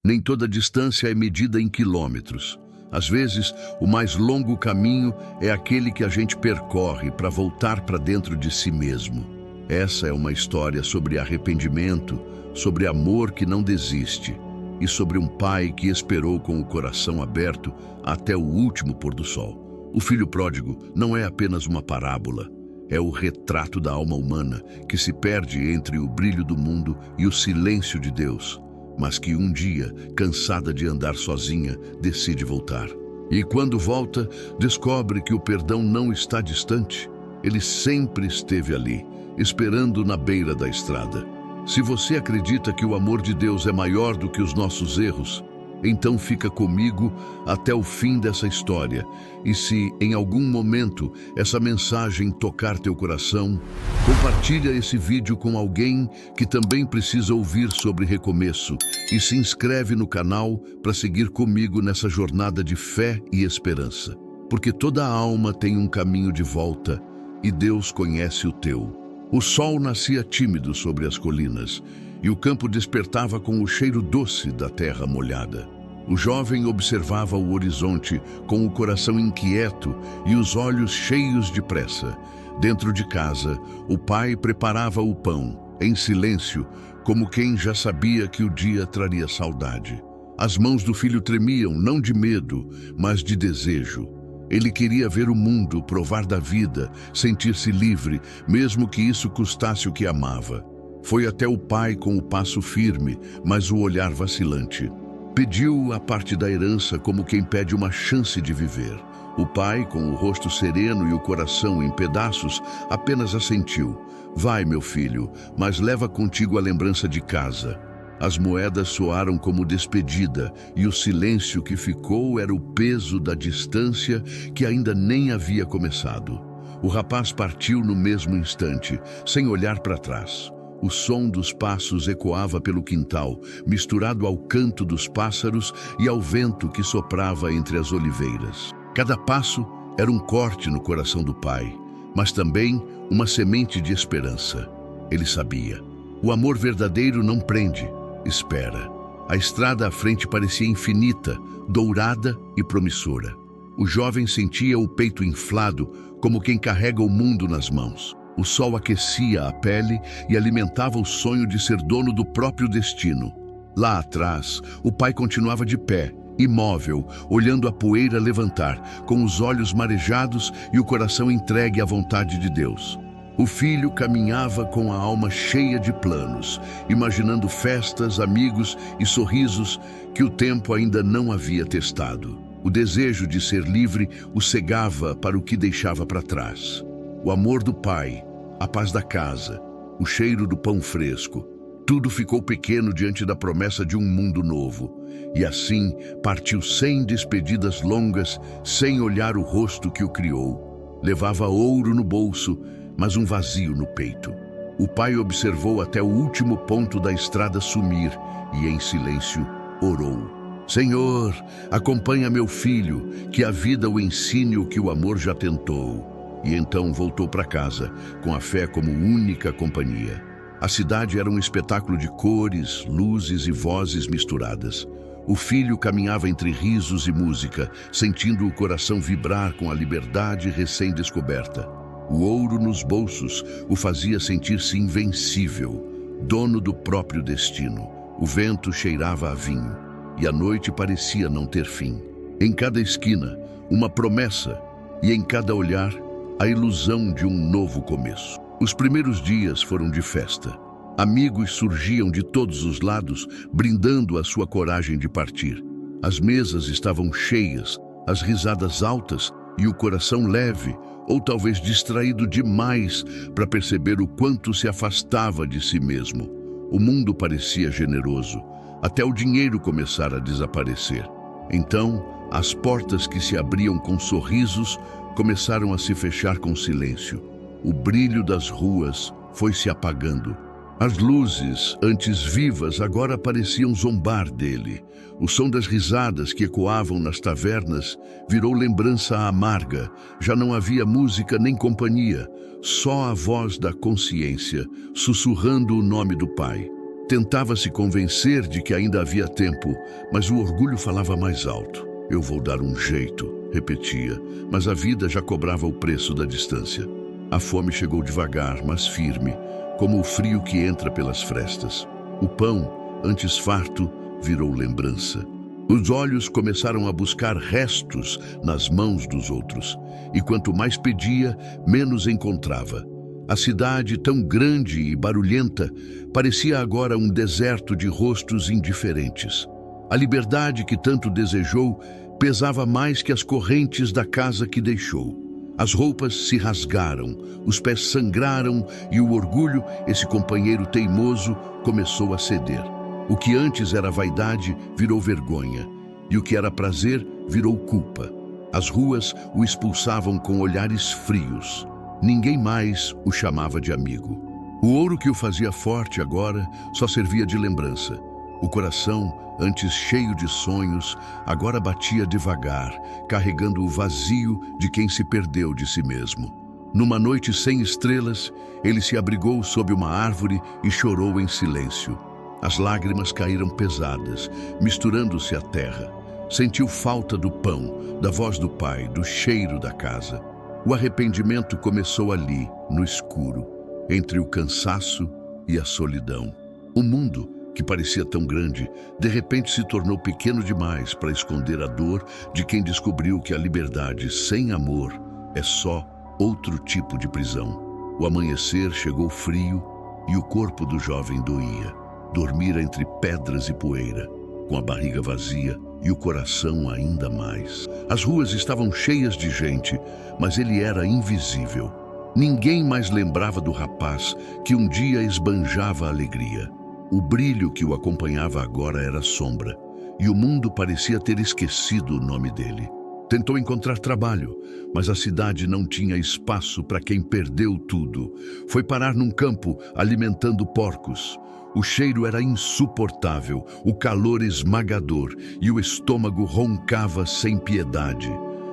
Nem toda distância é medida em quilômetros. Às vezes, o mais longo caminho é aquele que a gente percorre para voltar para dentro de si mesmo. Essa é uma história sobre arrependimento, sobre amor que não desiste e sobre um pai que esperou com o coração aberto até o último pôr do sol. O filho pródigo não é apenas uma parábola, é o retrato da alma humana que se perde entre o brilho do mundo e o silêncio de Deus, mas que um dia, cansada de andar sozinha, decide voltar. E quando volta, descobre que o perdão não está distante. Ele sempre esteve ali, esperando na beira da estrada. Se você acredita que o amor de Deus é maior do que os nossos erros, então fica comigo até o fim dessa história. E se em algum momento essa mensagem tocar teu coração, compartilha esse vídeo com alguém que também precisa ouvir sobre recomeço e se inscreve no canal para seguir comigo nessa jornada de fé e esperança. Porque toda alma tem um caminho de volta e Deus conhece o teu. O sol nascia tímido sobre as colinas e o campo despertava com o cheiro doce da terra molhada. O jovem observava o horizonte com o coração inquieto e os olhos cheios de pressa. Dentro de casa, o pai preparava o pão, em silêncio, como quem já sabia que o dia traria saudade. As mãos do filho tremiam, não de medo, mas de desejo. Ele queria ver o mundo, provar da vida, sentir-se livre, mesmo que isso custasse o que amava. Foi até o pai com o passo firme, mas o olhar vacilante. Pediu a parte da herança como quem pede uma chance de viver. O pai, com o rosto sereno e o coração em pedaços, apenas assentiu. Vai, meu filho, mas leva contigo a lembrança de casa. As moedas soaram como despedida, e o silêncio que ficou era o peso da distância que ainda nem havia começado. O rapaz partiu no mesmo instante, sem olhar para trás. O som dos passos ecoava pelo quintal, misturado ao canto dos pássaros e ao vento que soprava entre as oliveiras. Cada passo era um corte no coração do pai, mas também uma semente de esperança. Ele sabia. O amor verdadeiro não prende, espera. A estrada à frente parecia infinita, dourada e promissora. O jovem sentia o peito inflado, como quem carrega o mundo nas mãos. O sol aquecia a pele e alimentava o sonho de ser dono do próprio destino. Lá atrás, o pai continuava de pé, imóvel, olhando a poeira levantar, com os olhos marejados e o coração entregue à vontade de Deus. O filho caminhava com a alma cheia de planos, imaginando festas, amigos e sorrisos que o tempo ainda não havia testado. O desejo de ser livre o cegava para o que deixava para trás. O amor do pai, a paz da casa, o cheiro do pão fresco, tudo ficou pequeno diante da promessa de um mundo novo. E assim partiu sem despedidas longas, sem olhar o rosto que o criou. Levava ouro no bolso, mas um vazio no peito. O pai observou até o último ponto da estrada sumir e, em silêncio, orou. Senhor, acompanha meu filho, que a vida o ensine o que o amor já tentou. E então voltou para casa, com a fé como única companhia. A cidade era um espetáculo de cores, luzes e vozes misturadas. O filho caminhava entre risos e música, sentindo o coração vibrar com a liberdade recém-descoberta. O ouro nos bolsos o fazia sentir-se invencível, dono do próprio destino. O vento cheirava a vinho, e a noite parecia não ter fim. Em cada esquina, uma promessa, e em cada olhar, a ilusão de um novo começo. Os primeiros dias foram de festa. Amigos surgiam de todos os lados, brindando a sua coragem de partir. As mesas estavam cheias, as risadas altas e o coração leve, ou talvez distraído demais para perceber o quanto se afastava de si mesmo. O mundo parecia generoso, até o dinheiro começar a desaparecer. Então, as portas que se abriam com sorrisos começaram a se fechar com silêncio. O brilho das ruas foi se apagando. As luzes, antes vivas, agora pareciam zombar dele. O som das risadas que ecoavam nas tavernas virou lembrança amarga. Já não havia música nem companhia, só a voz da consciência, sussurrando o nome do pai. Tentava se convencer de que ainda havia tempo, mas o orgulho falava mais alto. Eu vou dar um jeito, repetia, mas a vida já cobrava o preço da distância. A fome chegou devagar, mas firme, como o frio que entra pelas frestas. O pão, antes farto, virou lembrança. Os olhos começaram a buscar restos nas mãos dos outros, e quanto mais pedia, menos encontrava. A cidade, tão grande e barulhenta, parecia agora um deserto de rostos indiferentes. A liberdade que tanto desejou pesava mais que as correntes da casa que deixou. As roupas se rasgaram, os pés sangraram e o orgulho, esse companheiro teimoso, começou a ceder. O que antes era vaidade virou vergonha, e o que era prazer virou culpa. As ruas o expulsavam com olhares frios. Ninguém mais o chamava de amigo. O ouro que o fazia forte agora só servia de lembrança. O coração, antes cheio de sonhos, agora batia devagar, carregando o vazio de quem se perdeu de si mesmo. Numa noite sem estrelas, ele se abrigou sob uma árvore e chorou em silêncio. As lágrimas caíram pesadas, misturando-se à terra. Sentiu falta do pão, da voz do pai, do cheiro da casa. O arrependimento começou ali, no escuro, entre o cansaço e a solidão. O mundo, que parecia tão grande, de repente se tornou pequeno demais para esconder a dor de quem descobriu que a liberdade sem amor é só outro tipo de prisão. O amanhecer chegou frio e o corpo do jovem doía. Dormira entre pedras e poeira, com a barriga vazia e o coração ainda mais. As ruas estavam cheias de gente, mas ele era invisível. Ninguém mais lembrava do rapaz que um dia esbanjava alegria. O brilho que o acompanhava agora era sombra, e o mundo parecia ter esquecido o nome dele. Tentou encontrar trabalho, mas a cidade não tinha espaço para quem perdeu tudo. Foi parar num campo, alimentando porcos. O cheiro era insuportável, o calor esmagador, e o estômago roncava sem piedade.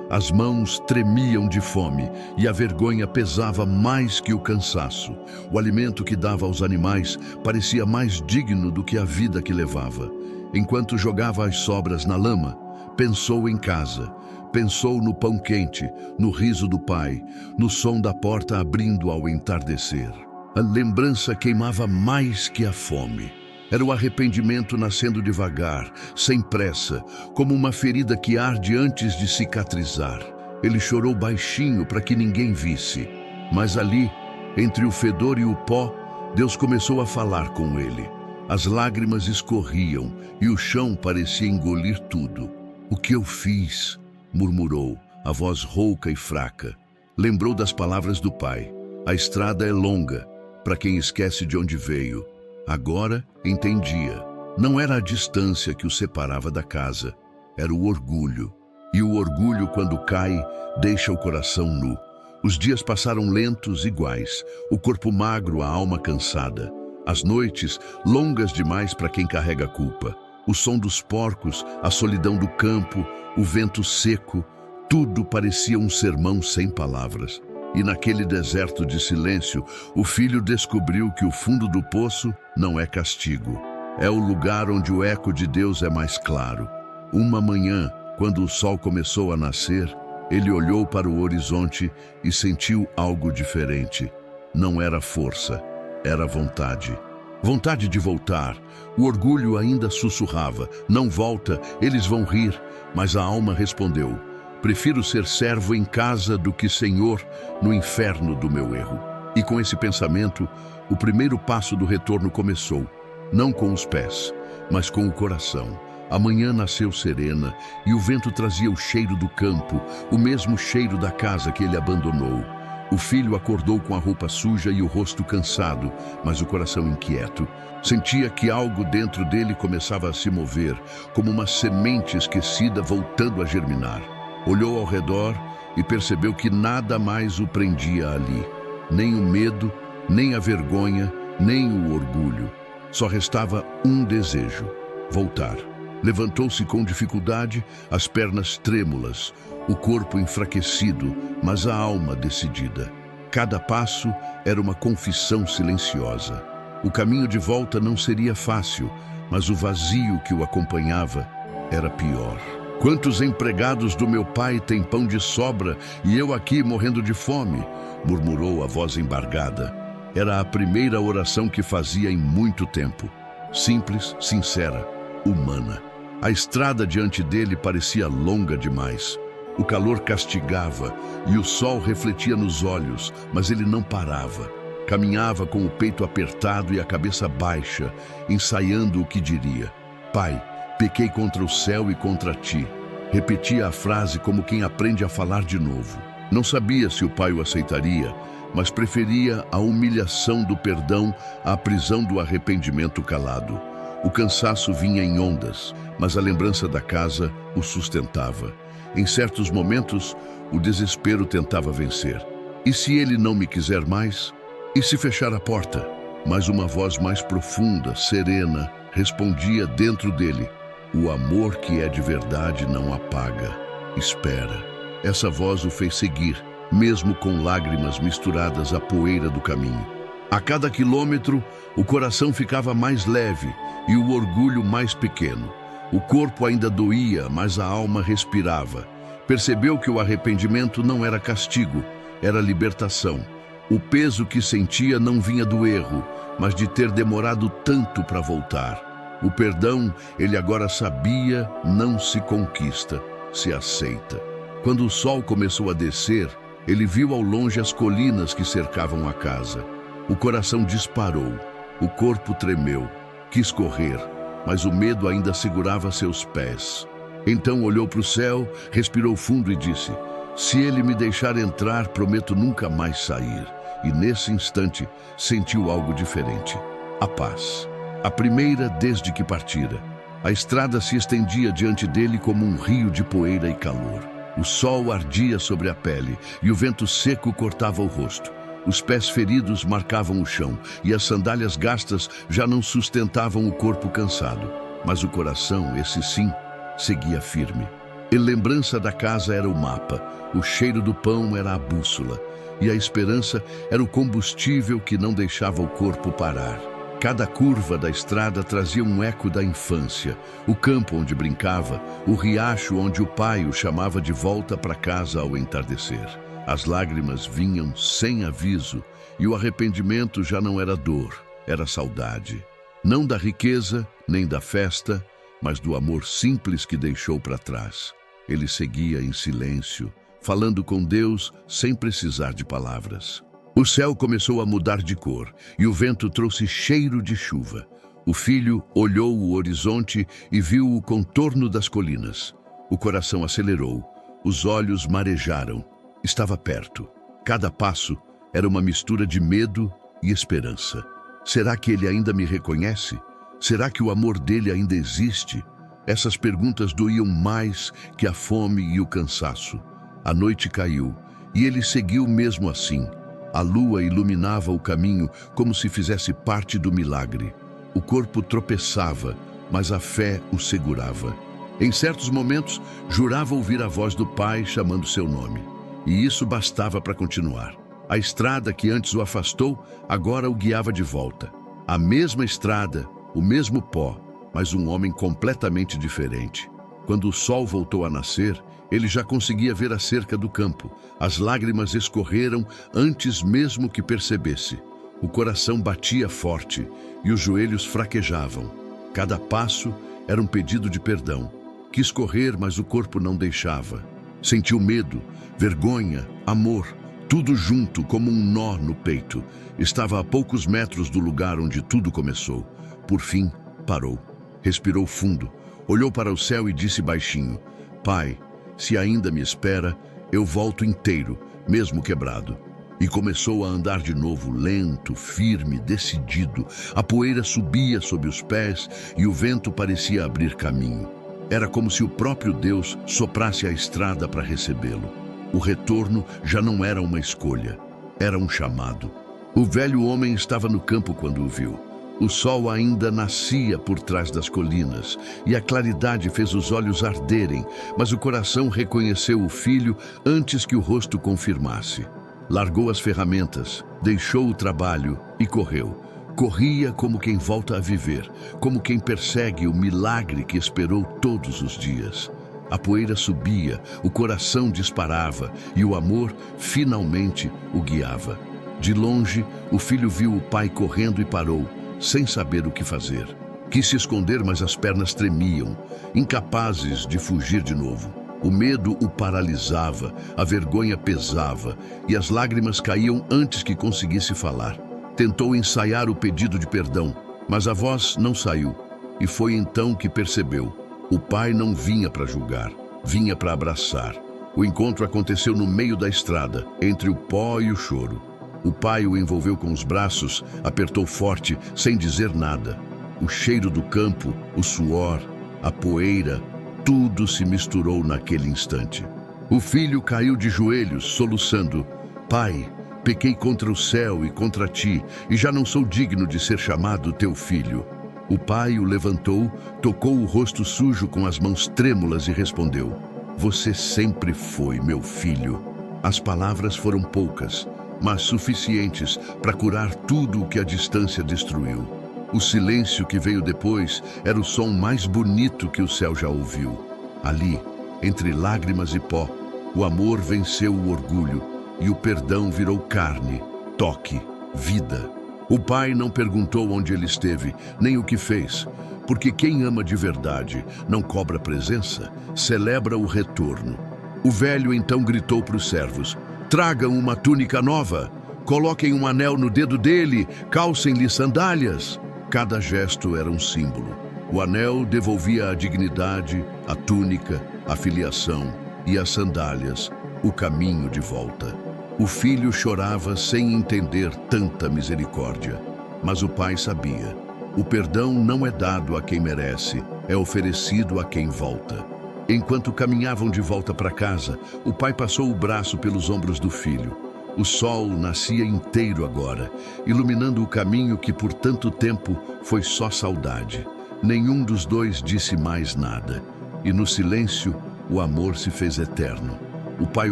As mãos tremiam de fome e a vergonha pesava mais que o cansaço. O alimento que dava aos animais parecia mais digno do que a vida que levava. Enquanto jogava as sobras na lama, pensou em casa. Pensou no pão quente, no riso do pai, no som da porta abrindo ao entardecer. A lembrança queimava mais que a fome. Era o arrependimento nascendo devagar, sem pressa, como uma ferida que arde antes de cicatrizar. Ele chorou baixinho para que ninguém visse. Mas ali, entre o fedor e o pó, Deus começou a falar com ele. As lágrimas escorriam e o chão parecia engolir tudo. "O que eu fiz?", murmurou, a voz rouca e fraca. Lembrou das palavras do pai. "A estrada é longa para quem esquece de onde veio." Agora entendia. Não era a distância que o separava da casa, era o orgulho. E o orgulho, quando cai, deixa o coração nu. Os dias passaram lentos, iguais, o corpo magro, a alma cansada. As noites, longas demais para quem carrega a culpa. O som dos porcos, a solidão do campo, o vento seco, tudo parecia um sermão sem palavras. E naquele deserto de silêncio, o filho descobriu que o fundo do poço não é castigo. É o lugar onde o eco de Deus é mais claro. Uma manhã, quando o sol começou a nascer, ele olhou para o horizonte e sentiu algo diferente. Não era força, era vontade. Vontade de voltar. O orgulho ainda sussurrava: "Não volta, eles vão rir." Mas a alma respondeu: "Prefiro ser servo em casa do que senhor no inferno do meu erro." E com esse pensamento, o primeiro passo do retorno começou. Não com os pés, mas com o coração. A manhã nasceu serena e o vento trazia o cheiro do campo, o mesmo cheiro da casa que ele abandonou. O filho acordou com a roupa suja e o rosto cansado, mas o coração inquieto. Sentia que algo dentro dele começava a se mover, como uma semente esquecida voltando a germinar. Olhou ao redor e percebeu que nada mais o prendia ali. Nem o medo, nem a vergonha, nem o orgulho. Só restava um desejo: voltar. Levantou-se com dificuldade, as pernas trêmulas, o corpo enfraquecido, mas a alma decidida. Cada passo era uma confissão silenciosa. O caminho de volta não seria fácil, mas o vazio que o acompanhava era pior. Quantos empregados do meu pai têm pão de sobra e eu aqui morrendo de fome? Murmurou a voz embargada. Era a primeira oração que fazia em muito tempo. Simples, sincera, humana. A estrada diante dele parecia longa demais. O calor castigava e o sol refletia nos olhos, mas ele não parava. Caminhava com o peito apertado e a cabeça baixa, ensaiando o que diria. Pai, pequei contra o céu e contra ti. Repetia a frase como quem aprende a falar de novo. Não sabia se o pai o aceitaria, mas preferia a humilhação do perdão à prisão do arrependimento calado. O cansaço vinha em ondas, mas a lembrança da casa o sustentava. Em certos momentos, o desespero tentava vencer. E se ele não me quiser mais? E se fechar a porta? Mas uma voz mais profunda, serena, respondia dentro dele: o amor que é de verdade não apaga. Espera. Essa voz o fez seguir, mesmo com lágrimas misturadas à poeira do caminho. A cada quilômetro, o coração ficava mais leve e o orgulho mais pequeno. O corpo ainda doía, mas a alma respirava. Percebeu que o arrependimento não era castigo, era libertação. O peso que sentia não vinha do erro, mas de ter demorado tanto para voltar. O perdão, ele agora sabia, não se conquista, se aceita. Quando o sol começou a descer, ele viu ao longe as colinas que cercavam a casa. O coração disparou, o corpo tremeu, quis correr, mas o medo ainda segurava seus pés. Então olhou para o céu, respirou fundo e disse: se ele me deixar entrar, prometo nunca mais sair. E nesse instante, sentiu algo diferente. A paz. A primeira desde que partira. A estrada se estendia diante dele como um rio de poeira e calor. O sol ardia sobre a pele e o vento seco cortava o rosto. Os pés feridos marcavam o chão e as sandálias gastas já não sustentavam o corpo cansado. Mas o coração, esse sim, seguia firme. E lembrança da casa era o mapa, o cheiro do pão era a bússola, e a esperança era o combustível que não deixava o corpo parar. Cada curva da estrada trazia um eco da infância, o campo onde brincava, o riacho onde o pai o chamava de volta para casa ao entardecer. As lágrimas vinham sem aviso e o arrependimento já não era dor, era saudade. Não da riqueza, nem da festa, mas do amor simples que deixou para trás. Ele seguia em silêncio, falando com Deus sem precisar de palavras. O céu começou a mudar de cor e o vento trouxe cheiro de chuva. O filho olhou o horizonte e viu o contorno das colinas. O coração acelerou, os olhos marejaram. Estava perto. Cada passo era uma mistura de medo e esperança. Será que ele ainda me reconhece? Será que o amor dele ainda existe? Essas perguntas doíam mais que a fome e o cansaço. A noite caiu e ele seguiu mesmo assim. A lua iluminava o caminho como se fizesse parte do milagre. O corpo tropeçava, mas a fé o segurava. Em certos momentos, jurava ouvir a voz do pai chamando seu nome. E isso bastava para continuar. A estrada que antes o afastou, agora o guiava de volta. A mesma estrada, o mesmo pó, mas um homem completamente diferente. Quando o sol voltou a nascer, ele já conseguia ver a cerca do campo. As lágrimas escorreram antes mesmo que percebesse. O coração batia forte e os joelhos fraquejavam. Cada passo era um pedido de perdão. Quis correr, mas o corpo não deixava. Sentiu medo, vergonha, amor, tudo junto como um nó no peito. Estava a poucos metros do lugar onde tudo começou. Por fim, parou. Respirou fundo, olhou para o céu e disse baixinho: Pai, se ainda me espera, eu volto inteiro, mesmo quebrado. E começou a andar de novo, lento, firme, decidido. A poeira subia sob os pés e o vento parecia abrir caminho. Era como se o próprio Deus soprasse a estrada para recebê-lo. O retorno já não era uma escolha, era um chamado. O velho homem estava no campo quando o viu. O sol ainda nascia por trás das colinas e a claridade fez os olhos arderem, mas o coração reconheceu o filho antes que o rosto confirmasse. Largou as ferramentas, deixou o trabalho e correu. Corria como quem volta a viver, como quem persegue o milagre que esperou todos os dias. A poeira subia, o coração disparava e o amor finalmente o guiava. De longe, o filho viu o pai correndo e parou, sem saber o que fazer. Quis se esconder, mas as pernas tremiam, incapazes de fugir de novo. O medo o paralisava, a vergonha pesava e as lágrimas caíam antes que conseguisse falar. Tentou ensaiar o pedido de perdão, mas a voz não saiu. E foi então que percebeu. O pai não vinha para julgar, vinha para abraçar. O encontro aconteceu no meio da estrada, entre o pó e o choro. O pai o envolveu com os braços, apertou forte, sem dizer nada. O cheiro do campo, o suor, a poeira, tudo se misturou naquele instante. O filho caiu de joelhos, soluçando: Pai, pequei contra o céu e contra ti, e já não sou digno de ser chamado teu filho. O pai o levantou, tocou o rosto sujo com as mãos trêmulas e respondeu: Você sempre foi meu filho. As palavras foram poucas, mas suficientes para curar tudo o que a distância destruiu. O silêncio que veio depois era o som mais bonito que o céu já ouviu. Ali, entre lágrimas e pó, o amor venceu o orgulho e o perdão virou carne, toque, vida. O pai não perguntou onde ele esteve, nem o que fez, porque quem ama de verdade não cobra presença, celebra o retorno. O velho então gritou para os servos: Tragam uma túnica nova, coloquem um anel no dedo dele, calcem-lhe sandálias. Cada gesto era um símbolo. O anel devolvia a dignidade, a túnica, a filiação e as sandálias, o caminho de volta. O filho chorava sem entender tanta misericórdia, mas o pai sabia. O perdão não é dado a quem merece, é oferecido a quem volta. Enquanto caminhavam de volta para casa, o pai passou o braço pelos ombros do filho. O sol nascia inteiro agora, iluminando o caminho que por tanto tempo foi só saudade. Nenhum dos dois disse mais nada, e no silêncio o amor se fez eterno. O pai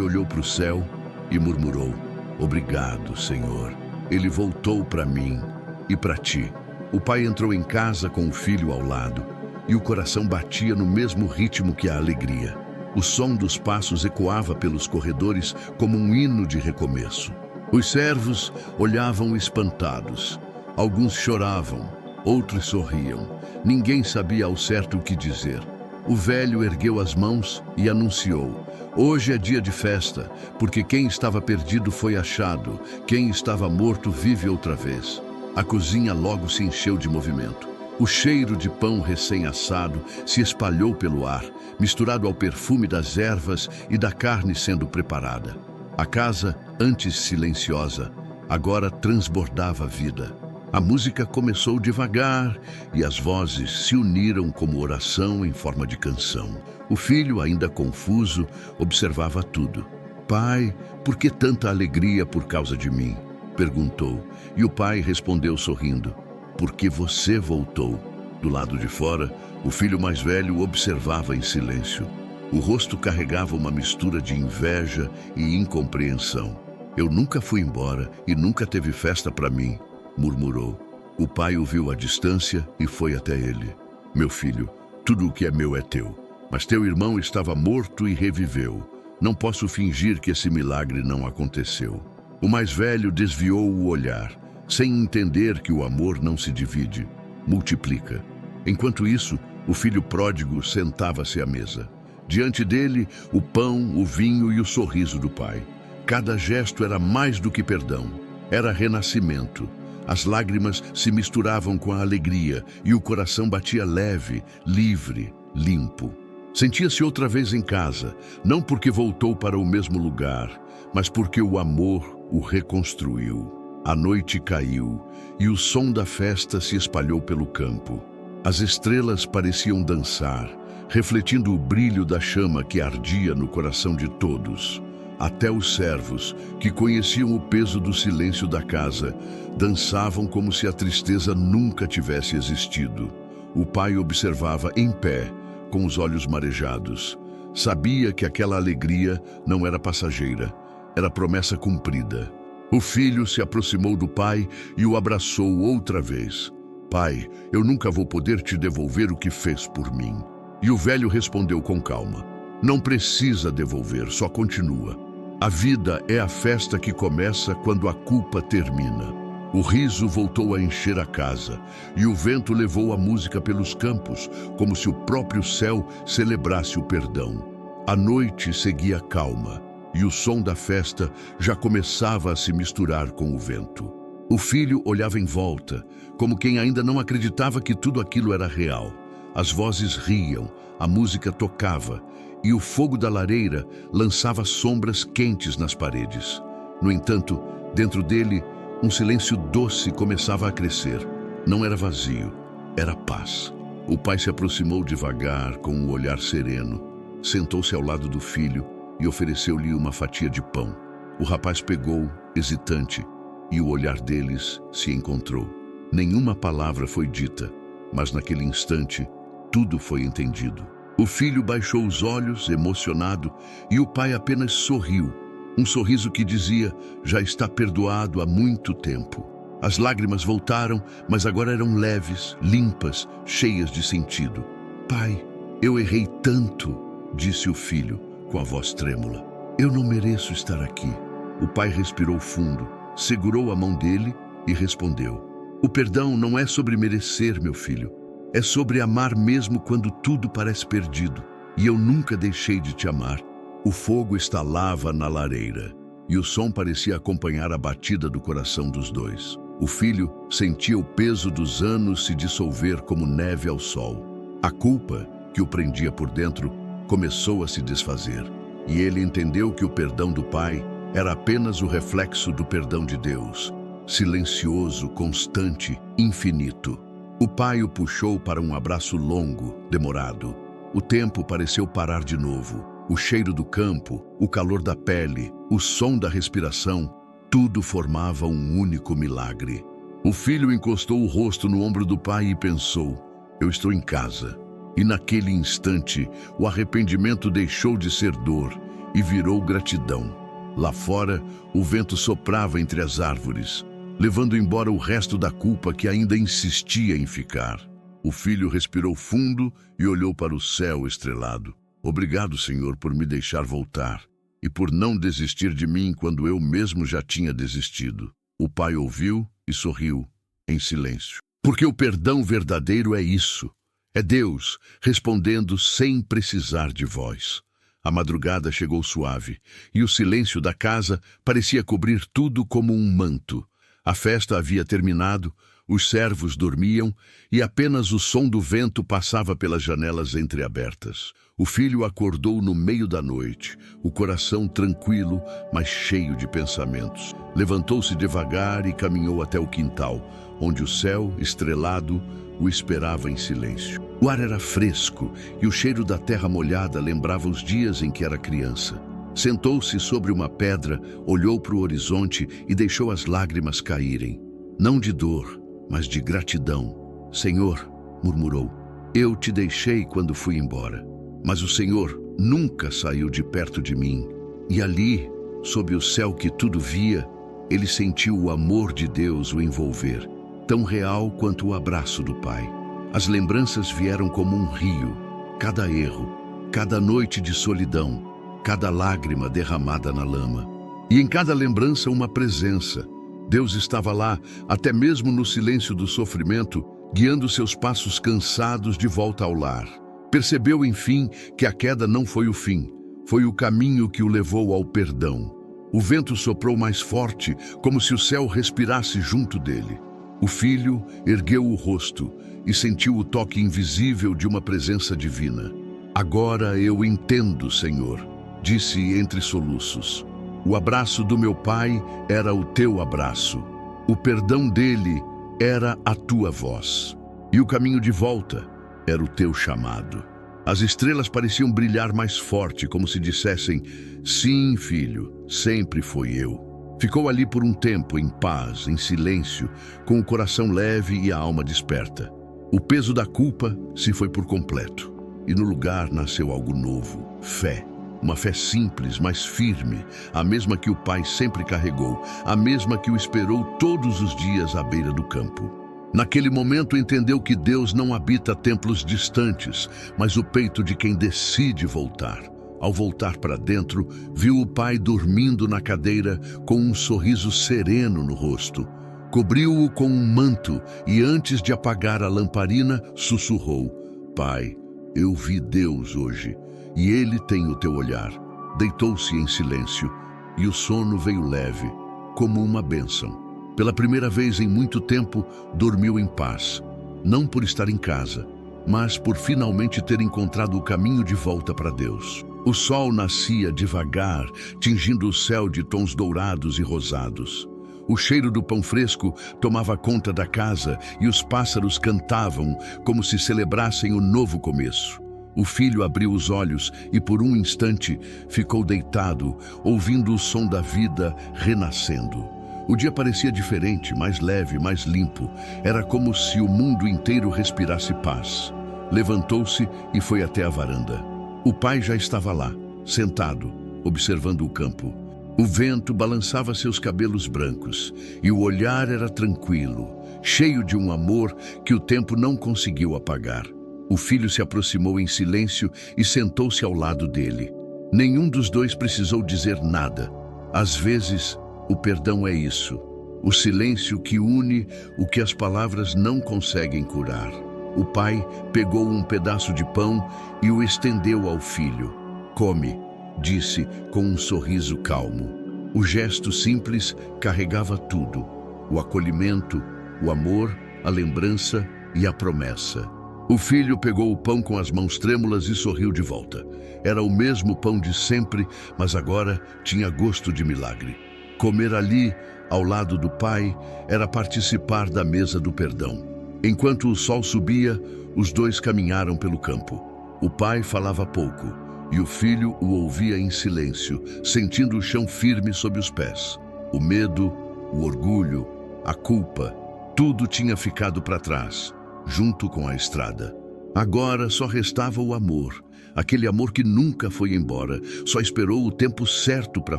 olhou para o céu e murmurou: Obrigado, Senhor. Ele voltou para mim e para ti. O pai entrou em casa com o filho ao lado, e o coração batia no mesmo ritmo que a alegria. O som dos passos ecoava pelos corredores como um hino de recomeço. Os servos olhavam espantados. Alguns choravam, outros sorriam. Ninguém sabia ao certo o que dizer. O velho ergueu as mãos e anunciou: Hoje é dia de festa, porque quem estava perdido foi achado, quem estava morto vive outra vez. A cozinha logo se encheu de movimento. O cheiro de pão recém-assado se espalhou pelo ar, misturado ao perfume das ervas e da carne sendo preparada. A casa, antes silenciosa, agora transbordava vida. A música começou devagar e as vozes se uniram como oração em forma de canção. O filho, ainda confuso, observava tudo. Pai, por que tanta alegria por causa de mim? Perguntou, e o pai respondeu sorrindo: Porque você voltou. Do lado de fora, o filho mais velho observava em silêncio. O rosto carregava uma mistura de inveja e incompreensão. Eu nunca fui embora e nunca teve festa para mim, murmurou. O pai o viu à distância e foi até ele. Meu filho, tudo o que é meu é teu, mas teu irmão estava morto e reviveu. Não posso fingir que esse milagre não aconteceu. O mais velho desviou o olhar, sem entender que o amor não se divide, multiplica. Enquanto isso, o filho pródigo sentava-se à mesa. Diante dele, o pão, o vinho e o sorriso do pai. Cada gesto era mais do que perdão, era renascimento. As lágrimas se misturavam com a alegria e o coração batia leve, livre, limpo. Sentia-se outra vez em casa, não porque voltou para o mesmo lugar, mas porque o amor o reconstruiu. A noite caiu e o som da festa se espalhou pelo campo. As estrelas pareciam dançar, refletindo o brilho da chama que ardia no coração de todos. Até os servos, que conheciam o peso do silêncio da casa, dançavam como se a tristeza nunca tivesse existido. O pai observava em pé, com os olhos marejados. Sabia que aquela alegria não era passageira, era promessa cumprida. O filho se aproximou do pai e o abraçou outra vez. Pai, eu nunca vou poder te devolver o que fez por mim. E o velho respondeu com calma: não precisa devolver, só continua. A vida é a festa que começa quando a culpa termina. O riso voltou a encher a casa, e o vento levou a música pelos campos, como se o próprio céu celebrasse o perdão. A noite seguia calma, e o som da festa já começava a se misturar com o vento. O filho olhava em volta, como quem ainda não acreditava que tudo aquilo era real. As vozes riam, a música tocava, e o fogo da lareira lançava sombras quentes nas paredes. No entanto, dentro dele, um silêncio doce começava a crescer. Não era vazio, era paz. O pai se aproximou devagar, com um olhar sereno. Sentou-se ao lado do filho e ofereceu-lhe uma fatia de pão. O rapaz pegou, hesitante, e o olhar deles se encontrou. Nenhuma palavra foi dita, mas naquele instante, tudo foi entendido. O filho baixou os olhos, emocionado, e o pai apenas sorriu. Um sorriso que dizia: já está perdoado há muito tempo. As lágrimas voltaram, mas agora eram leves, limpas, cheias de sentido. Pai, eu errei tanto, disse o filho, com a voz trêmula. Eu não mereço estar aqui. O pai respirou fundo, segurou a mão dele e respondeu: o perdão não é sobre merecer, meu filho. É sobre amar mesmo quando tudo parece perdido. E eu nunca deixei de te amar. O fogo estalava na lareira, e o som parecia acompanhar a batida do coração dos dois. O filho sentia o peso dos anos se dissolver como neve ao sol. A culpa, que o prendia por dentro, começou a se desfazer. E ele entendeu que o perdão do pai era apenas o reflexo do perdão de Deus. Silencioso, constante, infinito. O pai o puxou para um abraço longo, demorado. O tempo pareceu parar de novo. O cheiro do campo, o calor da pele, o som da respiração, tudo formava um único milagre. O filho encostou o rosto no ombro do pai e pensou: eu estou em casa. E naquele instante, o arrependimento deixou de ser dor e virou gratidão. Lá fora, o vento soprava entre as árvores, levando embora o resto da culpa que ainda insistia em ficar. O filho respirou fundo e olhou para o céu estrelado. Obrigado, Senhor, por me deixar voltar e por não desistir de mim quando eu mesmo já tinha desistido. O pai ouviu e sorriu, em silêncio. Porque o perdão verdadeiro é isso. É Deus respondendo sem precisar de voz. A madrugada chegou suave e o silêncio da casa parecia cobrir tudo como um manto. A festa havia terminado, os servos dormiam e apenas o som do vento passava pelas janelas entreabertas. O filho acordou no meio da noite, o coração tranquilo, mas cheio de pensamentos. Levantou-se devagar e caminhou até o quintal, onde o céu, estrelado, o esperava em silêncio. O ar era fresco e o cheiro da terra molhada lembrava os dias em que era criança. Sentou-se sobre uma pedra, olhou para o horizonte e deixou as lágrimas caírem. Não de dor, mas de gratidão. Senhor, murmurou, eu te deixei quando fui embora, mas o Senhor nunca saiu de perto de mim. E ali, sob o céu que tudo via, ele sentiu o amor de Deus o envolver, tão real quanto o abraço do Pai. As lembranças vieram como um rio, cada erro, cada noite de solidão, cada lágrima derramada na lama. E em cada lembrança uma presença. Deus estava lá, até mesmo no silêncio do sofrimento, guiando seus passos cansados de volta ao lar. Percebeu, enfim, que a queda não foi o fim, foi o caminho que o levou ao perdão. O vento soprou mais forte, como se o céu respirasse junto dele. O filho ergueu o rosto e sentiu o toque invisível de uma presença divina. Agora eu entendo, Senhor, disse entre soluços. O abraço do meu pai era o teu abraço. O perdão dele era a tua voz. E o caminho de volta era o teu chamado. As estrelas pareciam brilhar mais forte, como se dissessem: sim, filho, sempre foi eu. Ficou ali por um tempo, em paz, em silêncio, com o coração leve e a alma desperta. O peso da culpa se foi por completo. E no lugar nasceu algo novo, fé. Uma fé simples, mas firme, a mesma que o pai sempre carregou, a mesma que o esperou todos os dias à beira do campo. Naquele momento entendeu que Deus não habita templos distantes, mas o peito de quem decide voltar. Ao voltar para dentro, viu o pai dormindo na cadeira com um sorriso sereno no rosto. Cobriu-o com um manto e antes de apagar a lamparina, sussurrou: Pai, eu vi Deus hoje e Ele tem o teu olhar. Deitou-se em silêncio e o sono veio leve, como uma bênção. Pela primeira vez em muito tempo, dormiu em paz, não por estar em casa, mas por finalmente ter encontrado o caminho de volta para Deus. O sol nascia devagar, tingindo o céu de tons dourados e rosados. O cheiro do pão fresco tomava conta da casa e os pássaros cantavam como se celebrassem o novo começo. O filho abriu os olhos e por um instante ficou deitado, ouvindo o som da vida renascendo. O dia parecia diferente, mais leve, mais limpo. Era como se o mundo inteiro respirasse paz. Levantou-se e foi até a varanda. O pai já estava lá, sentado, observando o campo. O vento balançava seus cabelos brancos e o olhar era tranquilo, cheio de um amor que o tempo não conseguiu apagar. O filho se aproximou em silêncio e sentou-se ao lado dele. Nenhum dos dois precisou dizer nada. Às vezes, o perdão é isso, o silêncio que une o que as palavras não conseguem curar. O pai pegou um pedaço de pão e o estendeu ao filho. Come, disse com um sorriso calmo. O gesto simples carregava tudo: o acolhimento, o amor, a lembrança e a promessa. O filho pegou o pão com as mãos trêmulas e sorriu de volta. Era o mesmo pão de sempre, mas agora tinha gosto de milagre. Comer ali, ao lado do pai, era participar da mesa do perdão. Enquanto o sol subia, os dois caminharam pelo campo. O pai falava pouco e o filho o ouvia em silêncio, sentindo o chão firme sob os pés. O medo, o orgulho, a culpa, tudo tinha ficado para trás, junto com a estrada. Agora só restava o amor, aquele amor que nunca foi embora, só esperou o tempo certo para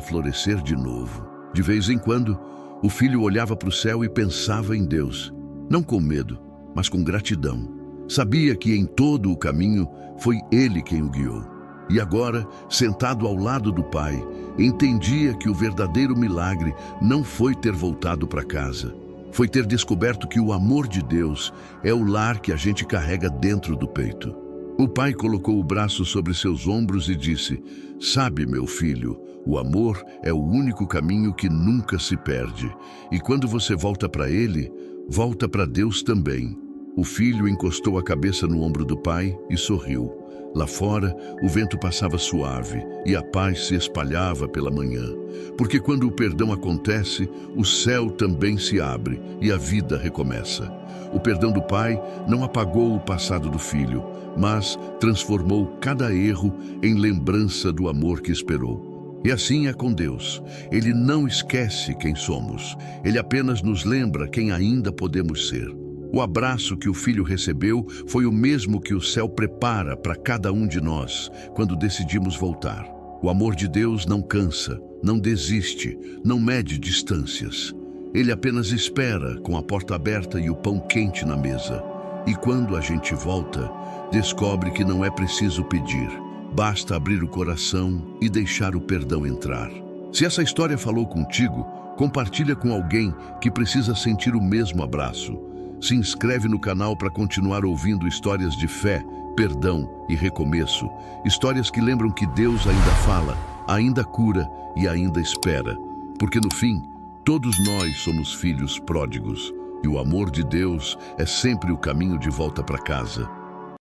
florescer de novo. De vez em quando, o filho olhava para o céu e pensava em Deus, não com medo, mas com gratidão. Sabia que em todo o caminho foi Ele quem o guiou. E agora, sentado ao lado do pai, entendia que o verdadeiro milagre não foi ter voltado para casa. Foi ter descoberto que o amor de Deus é o lar que a gente carrega dentro do peito. O pai colocou o braço sobre seus ombros e disse: Sabe, meu filho, o amor é o único caminho que nunca se perde. E quando você volta para ele, volta para Deus também. O filho encostou a cabeça no ombro do pai e sorriu. Lá fora, o vento passava suave e a paz se espalhava pela manhã. Porque quando o perdão acontece, o céu também se abre e a vida recomeça. O perdão do pai não apagou o passado do filho, mas transformou cada erro em lembrança do amor que esperou. E assim é com Deus. Ele não esquece quem somos. Ele apenas nos lembra quem ainda podemos ser. O abraço que o filho recebeu foi o mesmo que o céu prepara para cada um de nós quando decidimos voltar. O amor de Deus não cansa, não desiste, não mede distâncias. Ele apenas espera com a porta aberta e o pão quente na mesa. E quando a gente volta, descobre que não é preciso pedir. Basta abrir o coração e deixar o perdão entrar. Se essa história falou contigo, compartilha com alguém que precisa sentir o mesmo abraço. Se inscreve no canal para continuar ouvindo histórias de fé, perdão e recomeço. Histórias que lembram que Deus ainda fala, ainda cura e ainda espera. Porque no fim, todos nós somos filhos pródigos. E o amor de Deus é sempre o caminho de volta para casa.